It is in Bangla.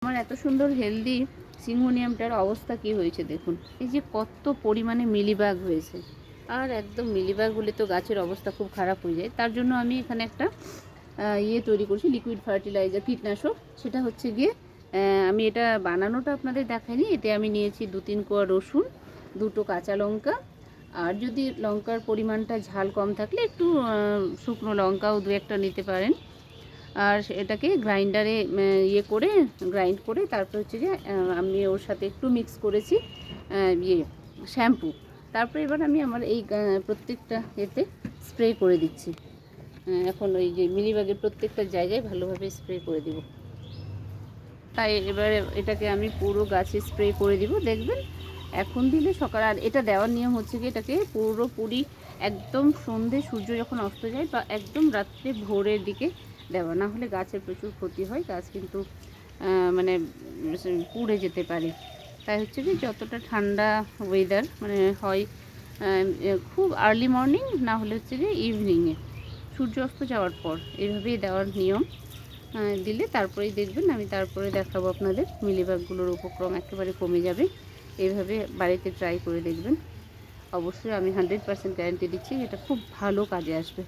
আমার এত সুন্দর হেলদি সিঙ্গোনিয়ামটার অবস্থা কি হয়েছে দেখুন। এই যে কত পরিমাণে মিলিবাগ হয়েছে, আর একদম মিলিবাগ হলে তো গাছের অবস্থা খুব খারাপ হয়ে যায়। তার জন্য আমি এখানে একটা তৈরি করছি, লিকুইড ফার্টিলাইজার, কীটনাশক। সেটা হচ্ছে গিয়ে আমি এটা বানানোটা আপনাদের দেখাইনি। এতে আমি নিয়েছি 2-3 কোয়া রসুন, 2টো কাঁচা লঙ্কা, আর যদি লঙ্কার পরিমাণটা ঝাল কম থাকলে একটু শুকনো লঙ্কাও 2-একটা নিতে পারেন। আর এটাকে গ্রাইন্ডারে গ্রাইন্ড করে তারপর হচ্ছে যে আমি ওর সাথে একটু মিক্স করেছি শ্যাম্পু। তারপরে এবার আমি আমার এই প্রত্যেকটা এতে স্প্রে করে দিচ্ছি। এখন ওই যে মিলিবাগের প্রত্যেকটা জায়গায় ভালোভাবে স্প্রে করে দিব। তাই এবারে এটাকে আমি পুরো গাছে স্প্রে করে দিব। দেখবেন এখন দিলে সকাল, আর এটা দেওয়ার নিয়ম হচ্ছে কি, এটাকে পুরোপুরি একদম সন্ধে সূর্য যখন অস্ত যায় বা একদম রাত্রে ভোরের দিকে দেওয়া, না হলে গাছের প্রচুর ক্ষতি হয়। গাছ কিন্তু মানে পুড়ে যেতে পারে। তাই হচ্ছে কি, যতটা ঠান্ডা ওয়েদার মানে হয়, খুব আর্লি মর্নিং না হলে হচ্ছে যে ইভিনিংয়ে সূর্য অস্ত যাওয়ার পর এইভাবেই দেওয়ার নিয়ম। দিলে তারপরেই দেখবেন, আমি তারপরে দেখাবো আপনাদের, মিলিবাগগুলোর উপক্রম একেবারে কমে যাবে। এইভাবে বাড়িতে ট্রাই করে দেখবেন। অবশ্যই আমি 100% গ্যারান্টি দিচ্ছি এটা খুব ভালো কাজে আসবে।